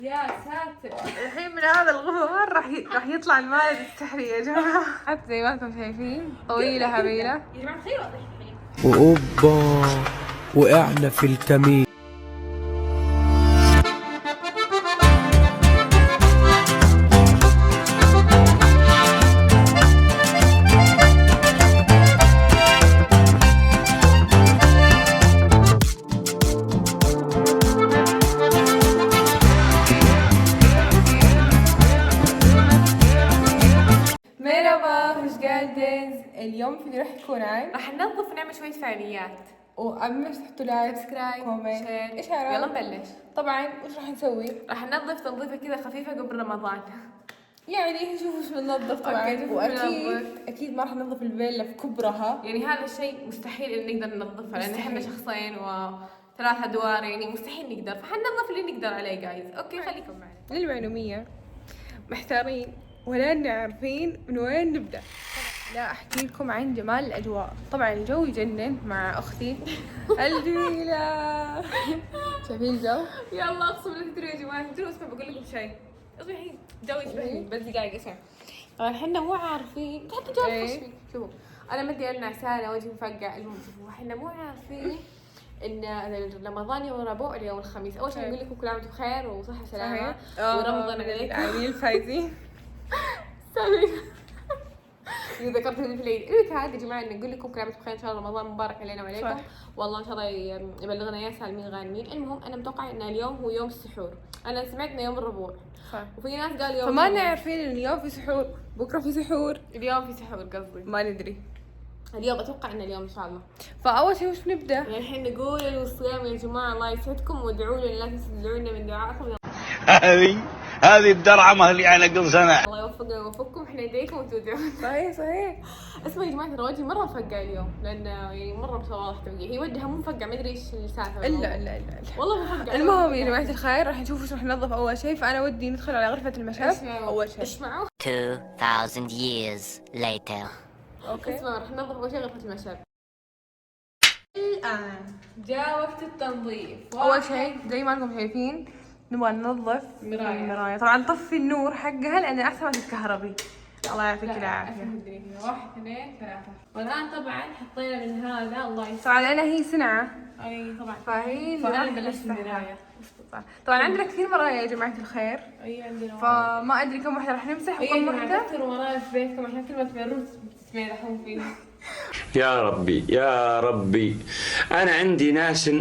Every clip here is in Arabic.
يا ساتر. الحين من هذا الغبار راح يطلع المارد السحري يا جماعة. حتى زي ما انتم شايفين طويلة هبيلة. يا جماعة تخيلوا الحين. وأوبا وقعنا في الكمين. مرحبا، مش جاردنز. اليوم فيديو راح يكون عن راح ننظف ونعمل شوية فعاليات. وقبل ما تحطوا لايك سبسكرايب كومنت شير. اشعارات. يلا نبلش. طبعا وش راح نسوي؟ راح ننظف تنظيفة كذا خفيفة قبل رمضان. يعني نشوف وش بننظف طبعا. أوكي، نشوف واكيد بننظف. اكيد ما راح ننظف الفيلا بكبرها. يعني هذا الشيء مستحيل ان نقدر ننظفه لان احنا مستحيل. شخصين وثلاث ادوار، يعني مستحيل نقدر، فحننظف اللي نقدر عليه جايز. اوكي خليكم معنا. للمعلومية محتارين ولا عارفين من وين نبدأ. لا أحكي لكم عن جمال الأجواء. طبعا الجو يجنن مع أختي الجميلة. شايفين الجو؟ يلا اقسم بالله تدروا يا جماعه، تدروا اسمع بقول لكم شيء. اصبري الحين جو يشبهني بس دقايق اسمع. طبعا احنا مو عارفين حتى جو إيه. خش فيه. شوفوا انا مدي انا نعسانه وجهي مفقع. المهم شوفوا احنا مو عارفين ان رمضان يوم الربوع ولا يوم الخميس. اول شيء إيه. نقول لكم كل عام وانتم بخير وصحه وسلامه صحيح. ورمضان عليكم. العاملين الفايزين. إذا ذكرتوني في العيد إيه كان يا جماعة نقول لكم كل عام وانتم بخير، إن شاء الله رمضان مبارك علينا وعليكم. صح. والله إن شاء الله يبلغنا يا سالمين غانمين. المهم أنا متوقعة إن اليوم هو يوم السحور. أنا سمعت إنه يوم الربوع صح. وفي ناس قال يوم فما الربوع. عارفين إن اليوم في سحور بكرة في سحور. اليوم في سحور قصدي. ما ندري. اليوم أتوقع إن اليوم إن شاء الله. فأول شيء وش بنبدأ؟ يعني الحين نقول الصيام يا جماعة الله يسعدكم وادعوا لنا، لا تنسوا تدعونا من دعائكم. هذه الدرعمة اللي على قل سنة. الله يوفقنا ويوفقكم، احنا ندعيكم وانتم تدعون. صحيح صحيح. اسمعوا يا جماعة ترى وجهي مرة مفقع اليوم لأن يعني مرة ما شاء الله واضح توقيع. هي وجهها مو مفقع، ما أدري إيش السالفة. إلا والله مفقع. المهم يا جماعة الخير راح نشوف وش راح ننظف أول شيء. فأنا ودي ندخل على غرفة المشاف أول شيء. اسمعوا 2000 years later. أوكي. اسمعوا راح ننظف أول شيء غرفة المشاب. الآن جاء وقت التنظيف. أول شيء زي ما انكم شايفين نبغى ننظف المراية. طبعا نطفي النور حقها لأن أحسن ما تتكهربي. الله يعطيك العافية. مدري 1 2 3. والآن طبعا حطينا من هذا الله يسلمك. طبعا أنا هي صنعة أي طبعا. فهي اللي فأنا راح بلشت نمسحها. المراية. طبعا عندنا كثير مرايا يا جماعة الخير. أي عندنا. فما أدري كم واحدة راح نمسح أي وكم جماعة واحدة. كثروا مرايا في بيتكم عشان كل ما تمرون تتميلحون فيها. يا ربي يا ربي، أنا عندي ناس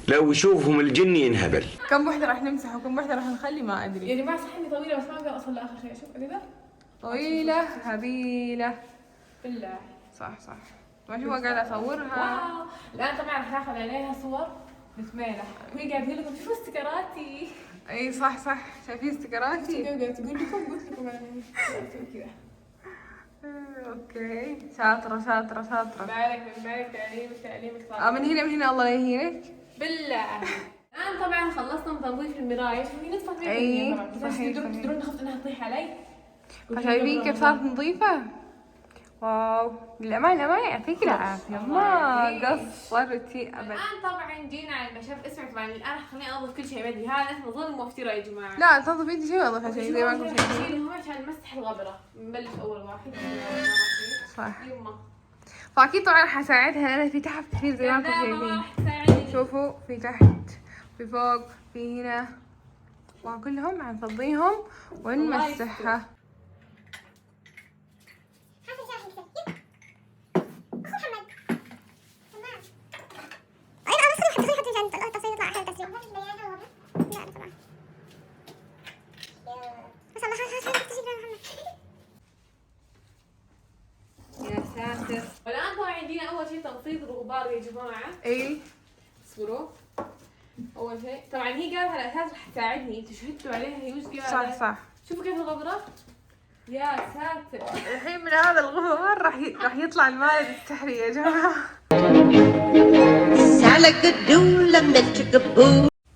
لو يشوفهم الجن ينهبل. كم واحدة راح نمسح وكم واحدة راح نخلي ما يا أدري. جماعة صحني طويلة بس ما أقدر أوصل لآخر شيء. شوف كذا. طويلة هبيلة. بالله. صح صح. ما شو قاعدة أصورها. واو. الآن طبعا راح ناخذ عليها صور نتميلح. وهي قاعدة تقول لكم شوفوا استيكراتي. اي صح صح. شايفين استيكراتي؟ قاعدة تقول لكم قلت لكم أنا أسوي كذا. اوكي شاطرة شاطرة شاطرة. بالك تعليمك صار. من هنا الله يهينك. بالله. الآن طبعا خلصنا من تنظيف المراية. شوفي نطفت منها أي، طبعا. بس صحيح، تدرون صحيح. تدرون خفت إنها تطيح علي. فشايفين كيف صارت نظيفة؟ واو للأمانة ما يعطيك العافية. ما قصرتي أبدا. الآن طبعا جينا على المشاب. اسمع طبعا الآن خليني أنظف كل شيء بدري. هذا اسمه ظلم وافتراء يا جماعة. لا تنظف انت شيء ولا شيء زي ما انتم شايفين. شيلهم عشان نمسح الغبرة. نبلش أول واحد. صح. يما. فأكيد طبعا حساعدها لأن في تحت كثير زي ما انتم لا، شايفين. ماما تساعدني. شوفوا في تحت في فوق في هنا وكلهم حنفضيهم ونمسحها. يا ساتر. والآن طبعا عندنا أول شيء تنفيض الغبار يا جماعة. اي اصبروا. أول شيء طبعا هي قالت على أساس رح تساعدني. انتوا شهدتوا عليها هي وش قالت؟ صح صح. شوفوا كيف الغبرة. يا ساتر. الحين من هذا الغبار راح يطلع المارد السحري يا جماعة.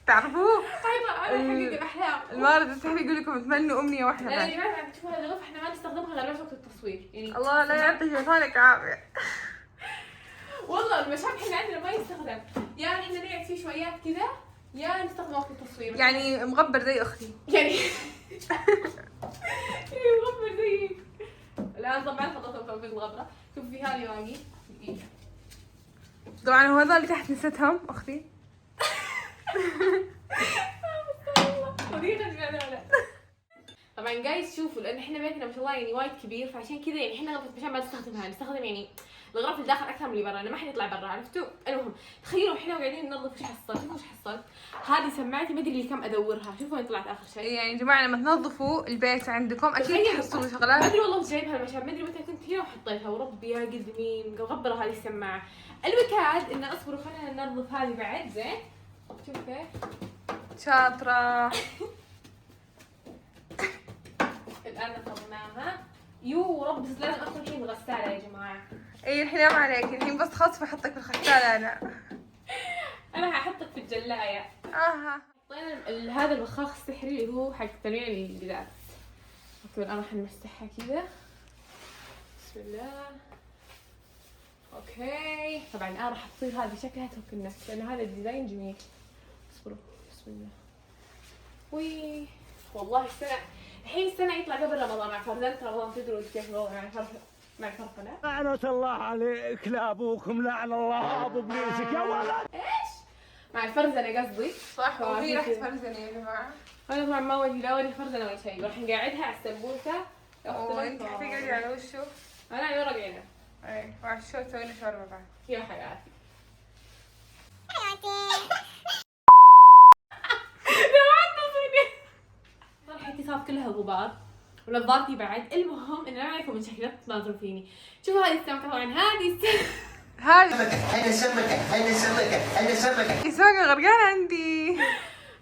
تعرفوه؟ طيب حقيقة الأحلام. المارد السحري يقول لكم تمنوا أمنية واحدة لا يا بس. جماعة تشوفوا هذه الغرفة احنا ما نستخدمها غير بس وقت التصوير يعني. الله لا يعطي شيطانك عافية. والله المشاب احنا عندنا ما يستخدم. يعني احنا نقعد فيه شويات كذا يا نستخدمه في التصوير يعني مغبر زي اختي. يعني مغبر زيك. الان طبعا خلصت التوفيق الغبره. شوف في هذه باقي دقيقه. طبعا هو هذول اللي تحت نسيتهم اختي. طبعا جايز شوفوا لان احنا بيتنا ما شاء الله يعني وايد كبير فعشان كذا يعني احنا عشان ما نستخدمها نستخدم يعني الغرف اللي داخل اكثر من اللي برا لأن ما حد يطلع برا عرفتوا؟ المهم تخيلوا احنا قاعدين ننظف وش حصلت؟ شوفوا وش حصلت؟ هذه سماعتي ما ادري اللي كم ادورها، شوفوا وين طلعت اخر شيء. يعني يا جماعه لما تنظفوا البيت عندكم اكيد تخيلوا. تحصلوا ما شغلات. ادري والله جايبها المشان ما ادري متى كنت هنا وحطيتها وربي يا قد مين مغبره هذه السماعه. الوكاد ان اصبروا خلينا ننظف هذه بعد زين. شوف كيف شاطره. الان نفضناها. يو رب بس لازم ادخل الحين الغساله يا جماعه. اي الحين ما عليك الحين بس تخلص بحطك في الغسالة انا. انا هحطك في الجلايه. اها. حطينا هذا البخاخ السحري اللي هو حق تنويع الجدار. اوكي الان راح نمسحها كذا. بسم الله. اوكي طبعا الان راح تصير هذه شكلها ترك النفس لان هذا الديزاين جميل. اصبروا بسم الله. وي والله السنه الحين السنه يطلع قبل رمضان مع فرزان رمضان تدروا كيف الوضع مع فرقنا. لعنة الله عليك لا ابوكم لعن الله ابو ابليسك يا ولد. ايش؟ مع الفرزنه قصدي. صح وفي ريحة فرزنة يا جماعة. انا طبعا ما ودي لا ودي فرزنه ولا شيء راح نقعدها على السبوسه. وانت حتقعدي على وشه. انا على ورق عنب. اي وعلى الشو تسوي شوربة بعد. يا حياتي. حياتي صار كلها غبار ونظارتي بعد. المهم ان انا عليكم من شكلها تناظروا فيني. شوفوا هذه السمكه طبعا هذه هذه أنا سمكة أنا سمكة أنا سمكة. السمكة غرقانة عندي.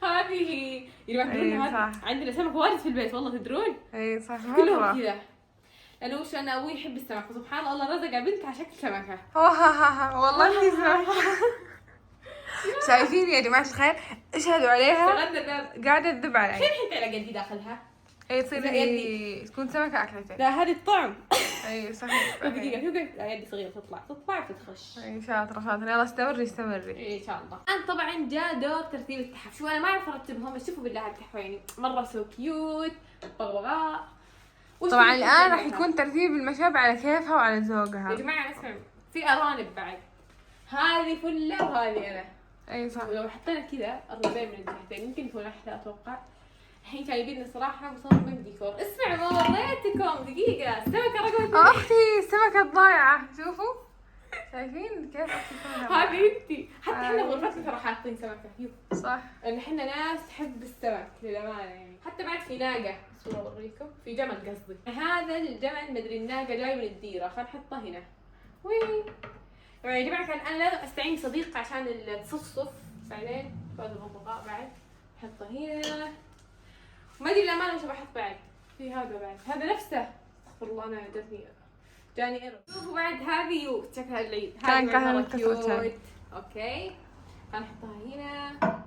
هذه هي يعني تدرون هذه عندنا سمك واجد في البيت والله تدرون. اي صح كلهم مرة. كذا. لانه وش انا ابوي يحب السمك وسبحان الله رزق بنت على شكل سمكه. والله اني سمكة. شايفين يا جماعة الخير اشهدوا عليها اشتغلنا الباب. قاعدة تذب علي. الحين على قدي داخلها. اي تصير تكون سمكة اكلتين. لا هذه الطعم. اي صحيح. دقيقة توقف لا يدي صغيرة تطلع وتتخش. اي شاطرة يلا استمري. اي ان شاء الله. الان طبعا جاء دور ترتيب التحف. شو انا ما اعرف ارتبهم بس شوفوا بالله التحف يعني مرة سو كيوت بغبغاء. طبعا الان راح يكون ترتيب المشاب على كيفها وعلى يا ذوقها. جماعة اسمعوا في ارانب بعد. هذه فلة وهذه انا. اي صح. ولو حطينا كذا الربين من الجهتين يمكن يكون احلى اتوقع. الحين كان يبينا صراحة مصمم ديكور. اسمعوا ما وريتكم دقيقة السمكة رقم 2. اختي السمكة الضايعة شوفوا. شايفين كيف اختي سمكة. هذه انتي حتى احنا غرفتنا ترى حاطين سمكة. صح. ان احنا ناس تحب السمك للأمانة يعني. حتى بعد في ناقة صورة اوريكم في جمل قصدي. هذا الجمل مدري الناقة جاي من الديرة فنحطه هنا. وي يعني يا جماعة كان انا لازم استعين بصديق عشان التصفصف بعدين بعد البغبغاء بعد حطه هنا. ما ادري للأمانة وش بحط بعد. في هذا بعد هذا نفسه استغفر الله انا جاني ايرور. شوفوا بعد هذه يو شكلها العيد. كان كيوت. اوكي هنحطها هنا.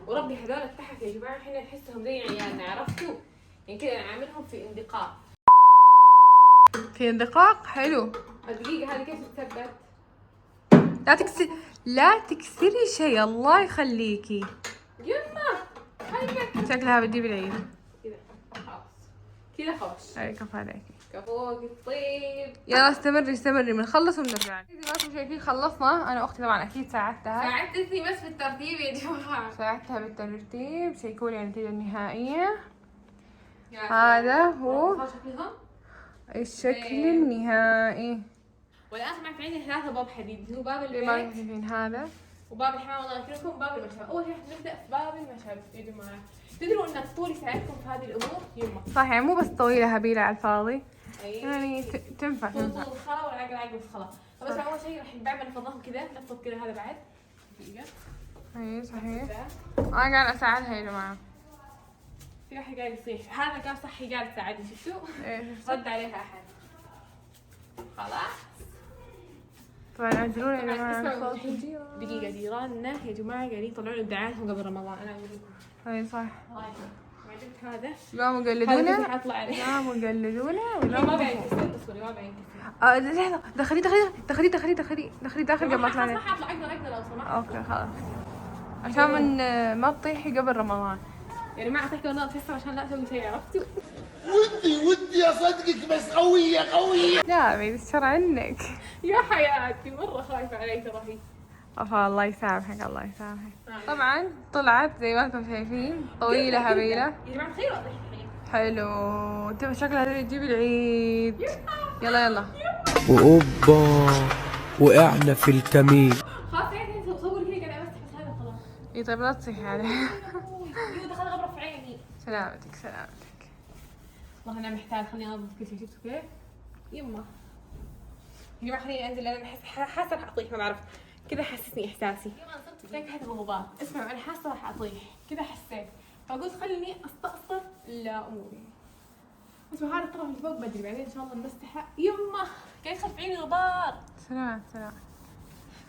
وربي هذول التحف يا جماعه احنا نحسهم زي عيالنا عرفتوا؟ يعني كذا نعاملهم في اندقاق. في اندقاق حلو. الدقيقه هذه كيف تتثبت؟ لا تكسري شيء الله يخليكي. يما هيا شكلها بدي بالعيد. كذا خلاص كذا خوش. اي كفو عليكي. كفوق الطيب. يلا استمري بنخلص وبنرجع. زي ما انتم شايفين خلصنا. انا واختي طبعا اكيد ساعدتها. ساعدتني بس في الترتيب يا جماعه. ساعدتها بالترتيب. شيكوا لي النتيجة النهائية. هذا هو الشكل النهائي. والان سمعت عندي 3 باب حديد. هو باب ما البيت شايفين هذا وباب الحمام الله يكرمكم وباب المشهد. اول شيء نبدا في باب المشهد يا جماعه. تدروا ان الطول يساعدكم في هذه الامور يما. صح يعني مو بس طويلة هبيلة على الفاضي. أيوة. يعني تنفع. طول الخلا والعقل عقل الخلا. بس اول شيء راح بعد ما نفضهم كذا نفض كذا هذا بعد دقيقه. اي صحيح. انا قاعد اساعدها يا جماعة. في واحد قاعد يصيح. هذا كان صحي قاعد تساعدني شفتوا؟ ايه رد عليها احد. خلاص طبعا عذرونا يا طبعا جماعة. اسمعوا دقيقه جيراننا يا جماعه قاعدين يطلعون ابداعاتهم قبل رمضان. انا اقول لكم اي صح. جبت هذا قاموا هذا يقلدونا. كيف حطلع عليه. قاموا يقلدونا ما بينكسر اصبري ما بينكسر. لحظة دخلي داخل قبل ما خلاص اطلع. ما حطلع اقدر لو سمحت. اوكي خلاص. عشان من ما تطيحي قبل رمضان. يعني ما اعطيك ولا تفسر عشان لا اسوي شيء، عرفتوا؟ ودي اصدقك بس قوية. لا بيتشر عنك. يا حياتي مرة خايفة علي ترى هي. افا الله يسامحك الله يسامحك. طبعا طلعت زي ما انتم شايفين طويلة هبيلة. يا جماعة تخيلوا اطيح الحين. حلو. تبى شكلها تجيب العيد. يلا يلا. وأوبا وقعنا في الكمين. خلاص يعني صور هي قاعدة امسح بس هذا خلاص. اي طيب لا تصيحي عليه. يو دخل غبرة في عيني. سلامتك سلامتك. والله انا محتاج خليني انظف كل شيء، شفتوا كيف؟ يما يا جماعة خليني انزل، انا حاسة راح اطيح، ما بعرف كذا حسسني احساسي. انا صرت في نكهة الغبار. اسمعوا انا حاسة راح اطيح كذا حسيت، فقلت خليني استقصر الامور. اسمعوا هذا الطرف اللي فوق بدري، بعدين ان شاء الله نمسحه. يما قاعد يدخل في عيني غبار. سلامات سلامات.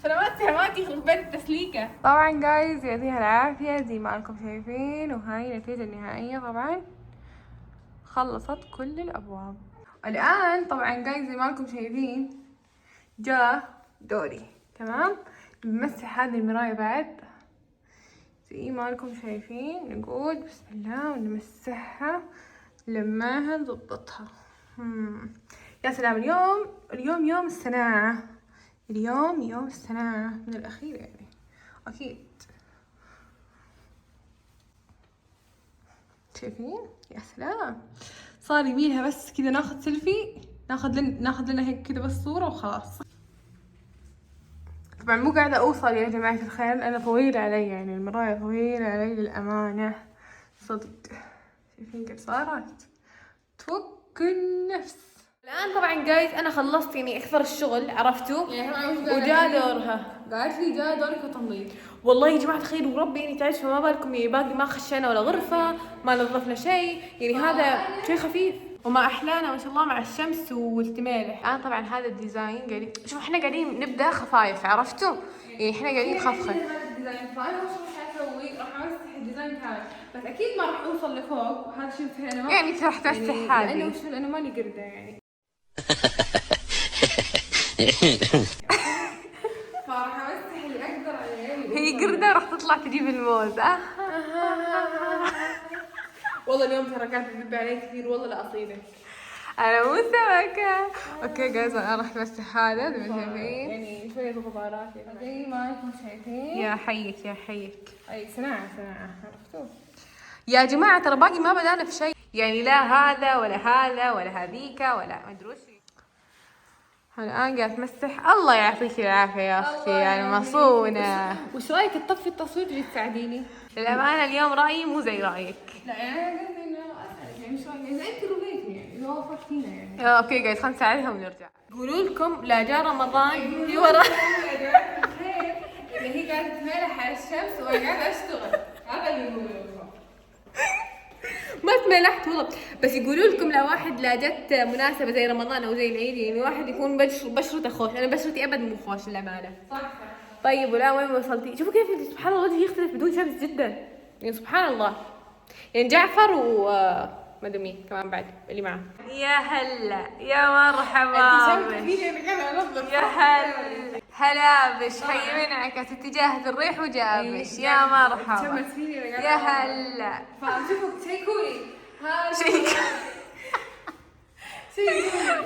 سلامات سلامات يخرب بيت التسليكة. طبعا جايز يعطيها العافية زي ما انكم شايفين، وهاي النتيجة النهائية. طبعا خلصت كل الابواب. الان طبعا جايز زي ما انكم شايفين جاء دوري. تمام. بنمسح هذه المراية بعد زي ما انكم شايفين. نقول بسم الله ونمسحها لماها نضبطها. يا سلام. اليوم يوم الصناعة. اليوم يوم الصناعة من الأخير يعني أكيد. شايفين؟ يا سلام. صار يمينها بس كذا ناخذ سيلفي، ناخذ لنا هيك كذا بس صورة وخلاص. طبعا مو قاعدة أوصل يا جماعة الخير، أنا طويلة علي يعني المراية طويلة علي للأمانة صدق. شايفين كيف صارت؟ تفك النفس. الآن طبعا جايز أنا خلصت يعني أكثر الشغل، عرفتوا؟ وجاء دورها. قالت لي جاء دورك تنظيف. والله يا جماعة تخيلوا وربي يعني تعرف فما بالكم يعني باقي ما خشينا ولا غرفة، ما نظفنا شيء، يعني هذا شيء خفيف. وما أحلانا ما شاء الله مع الشمس والتمالح. الآن طبعا هذا الديزاين قاعدين شوف احنا قاعدين نبدأ خفايف، عرفتوا؟ يعني احنا قاعدين نخفخف. هذا الديزاين فأنا وش راح أسوي؟ راح أمسح الديزاين هذا، بس أكيد ما راح أوصل لفوق، وهذا شيء مستحيل. أنا يعني راح تمسح هذه لأنه وش لأنه ماني قردة يعني. فراح امسح اللي اقدر عليه. هي قردة راح تطلع تجيب الموز. والله اليوم ترى كانت تدب علي كثير، والله لا اصيدك. انا مو سمكة. اوكي جايز انا راح امسح هذا زي ما شايفين، يعني شوية غبارات زي ما انتم شايفين. يا حيك يا حيك. اي صناعة عرفتوا يا جماعة؟ ترى باقي ما بدانا في شيء يعني، لا هذا ولا هذا ولا هذيك ولا ما ادري وش. الآن قاعد تمسح. الله يعطيك العافية يا أختي يعني مصونة. وش رأيك تطفي التصوير تجي تساعديني؟ للأمانة اليوم رأيي مو زي رأيك. لا يعني أنا قصدي إنه أسألك يعني شو رأيك؟ إذا أنت رضيتي يعني إذا وافقتينا يعني. أوكي جايز خلينا نساعدها ونرجع. يقولوا لكم لا جاء رمضان في ورا. هي قاعدة تتمالح على الشمس وأنا قاعدة أشتغل. هذا اللي يقولوا. ما تملحت والله، بس يقولوا لكم لو واحد لا جت مناسبة زي رمضان أو زي العيد يعني واحد يكون بشرته خوش. أنا بشرتي أبد مو خوش للأمانة. صح. طيب ولا وين وصلتي؟ شوفوا كيف سبحان الله وجهي يختلف بدون شمس جدا يعني سبحان الله. يعني جعفر و ما ادري مين كمان بعد اللي معه. يا هلا يا مرحبا بش. يا هلا بش. حي منعكس اتجاه الريح وجابش. يا مرحبا يا هلا. شوفوا شيكوني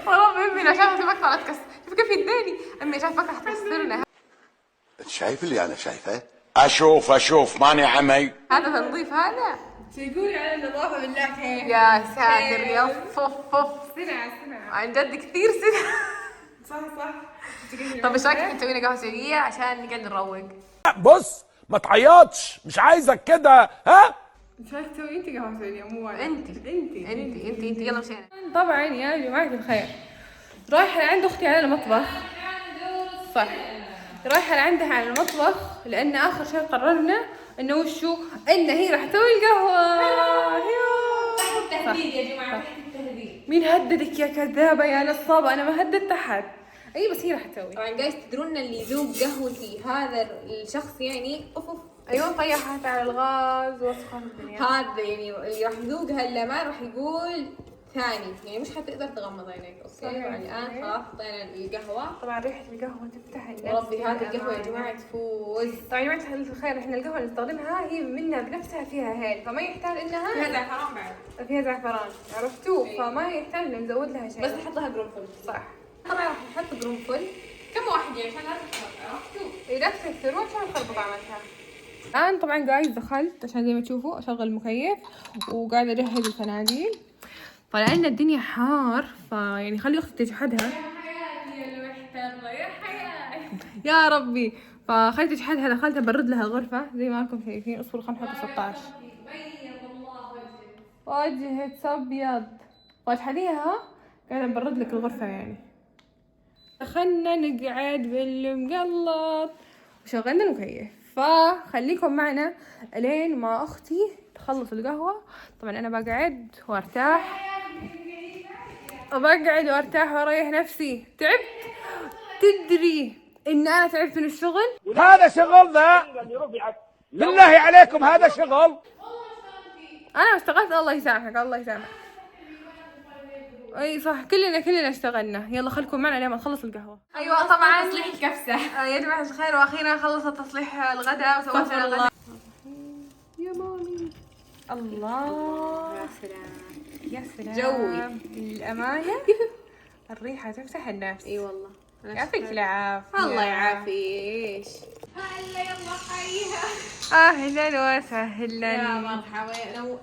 والله امي لو شافت المقطع تكسر. شوف كيف يداني امي شافت راح تكسرنا. شايف اللي انا شايفه؟ اشوف ماني عمي. هذا تنظيف هذا شيكوني على النظافة بالله خير. يا ساتر يا فوف سنة عن جد كثير سنة. صح. طب ايش رايك نسوي لنا قهوة سعودية عشان نقعد نروق؟ بص ما تعيطش، مش عايزك كده. ها ايش رايك تسوي انت قهوة سعودية مو انا؟ انت يلا مشينا. طبعا يا جماعة الخير رايحة لعند اختي على المطبخ. صح رايحة لعندها على المطبخ لان اخر شيء قررنا انه وشو ان هي راح تسوي القهوة. تحت التهديد يا جماعة، تحت التهديد. مين هددك يا كذابة يا نصابة؟ انا ما هددت احد. اي بس هي راح تسوي. طبعا جايز تدرون اللي يذوق قهوتي هذا الشخص يعني اوف. ايوه طيحت على الغاز وسخن الدنيا. هذا يعني اللي راح يذوقها الا ما راح يقول ثاني، يعني مش حتقدر تغمض عينيك. اوكي صحيح. طبعا الان خلاص حطينا القهوه. طبعا ريحة القهوة تفتح النفس. وربي هذه القهوه يا جماعه تفوز. طبعا يا جماعة الخير احنا القهوة اللي نستخدمها هي منها بنفسها فيها هيل، فما يحتاج انها فيها زعفران بعد. فيها زعفران، عرفتوا؟ إيه. فما يحتاج إن نزود لها شيء. بس نحط لها قرنفل. صح. طبعا راح نحط قرنفل كم واحد يعني عشان لا تخرب، عرفتوا؟ إيه لا تكثروا عشان تخربوا عملتها. الآن طبعا جايز دخلت عشان زي ما تشوفوا أشغل المكيف وقاعدة أجهز الفناديل، فلأن الدنيا حار فيعني خلي أختي تجحدها. يا حياتي يا المحترمه يا حياتي. يا ربي، فخليت تجحدها، دخلت أبرد لها الغرفة زي ما انكم شايفين. اصبروا خلينا نحط 16. بيض الله وجهك. وجهك أبيض، واجحديها قاعدة نبرد لك الغرفة يعني. دخلنا نقعد بالمقلط وشغلنا المكيف، فخليكم معنا الين ما اختي تخلص القهوة. طبعا انا بقعد وارتاح، واريح نفسي. تعبت، تدري ان انا تعبت من الشغل. هذا شغل ذا بالله عليكم، هذا شغل. انا اشتغلت، الله يسامحك الله يسامحك. اي صح، كلنا اشتغلنا. يلا خليكم معنا لين ما نخلص القهوة. ايوه طبعا تصليح الكبسه. يا جماعة الخير، واخيرا خلصت تصليح الغداء وسويت استغفر الله. يا مامي الله، يا سلام. يا سلام جوي. الأمانة. الريحة تفتح النفس. اي والله. يعطيك العافية. الله يعافيك. هلا يلا حيها. أهلا يا وسهلا. مرحبا.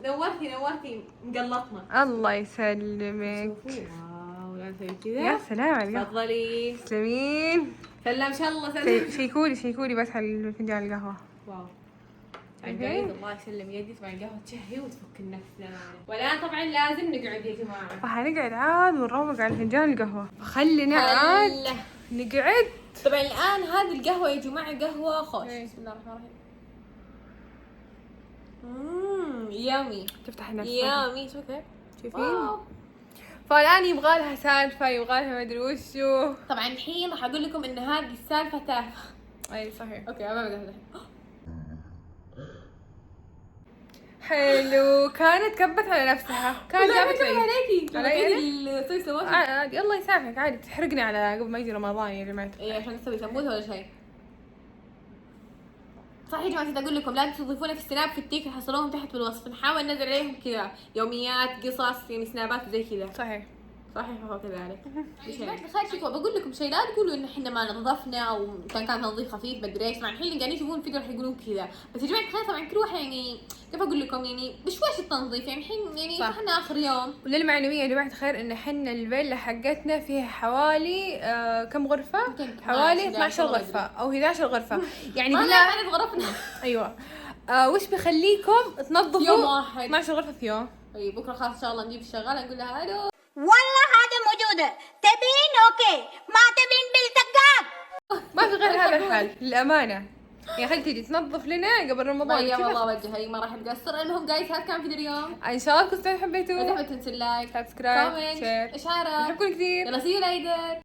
نورتي مقلطنا. الله يسلمك. واو لا تسوي كذا. يا سلام عليك. تفضلي. سلمين. سلم ان شاء الله سلم. شيكولي بس على فنجان القهوة. واو. عن جد الله يسلم يدي. طبعا القهوة تشهي وتفك النفس للأمانة. والآن طبعا لازم نقعد يا جماعة. فحنقعد عاد ونروق على فنجان القهوة، فخلينا عاد هلا. نقعد. طبعا الآن هذه القهوة يا جماعة قهوة خوش. بسم الله الرحمن الرحيم. يامي. تفتح النفس. يامي. شوفي شايفين؟ فالآن يبغى لها سالفة، يبغى لها مدري وشو. طبعا الحين راح أقول لكم إن هذه السالفة تافهة. أي صحيح. أوكي أنا ببدأ. حلو، كانت كبت على نفسها، كانت جابت لي عليكي. علي؟ تسوي سموسة. عادي الله يسامحك، عادي تحرقني على قبل ما يجي رمضان يا جماعة. إيه عشان تسوي سموسة ولا شيء. صح يا جماعة، نسيت أقول لكم لا تضيفونا في السناب في التيك، حصلوهم تحت في الوصف. نحاول ننزل عليهم كذا يوميات قصص يعني سنابات زي كذا. صحيح. صحيح هو كذلك. يا جماعة الخير شوفوا بقول لكم شيء، لا تقولوا إن إحنا ما نظفنا أو كان تنظيف خفيف مدري إيش. طبعا الحين قاعدين يشوفون فيديو راح يقولون كذا، بس يا جماعة الخير طبعا كل واحد يعني كيف أقول لكم يعني بشويش التنظيف. يعني الحين يعني صح. احنا آخر يوم. وللمعلومية يا جماعة الخير إن حنا الفيلا حقتنا فيها حوالي كم غرفة؟ يمكن حوالي 12 12 غرفة أو 11 غرفة. يعني ما بالله عدد غرفنا. أيوة. وش بيخليكم تنظفوا يوم واحد. 12 غرفة في يوم؟ طيب بكرة خلاص إن شاء الله نجيب الشغالة نقول لها ألو. والله هذا موجودة، تبين اوكي، ما تبين بالتقاب. ما في غير هذا الحل للأمانة. يا أخي تيجي تنظف لنا قبل رمضان. طيب كذا. والله وجهي ما راح نقصر. المهم جايز هذا كان فيديو اليوم. إن شاء الله تكونوا لا حبيتوه. تنسوا اللايك، سبسكرايب، كومنت، شير. إشعارات. نحبكم كثير. يلا see you later.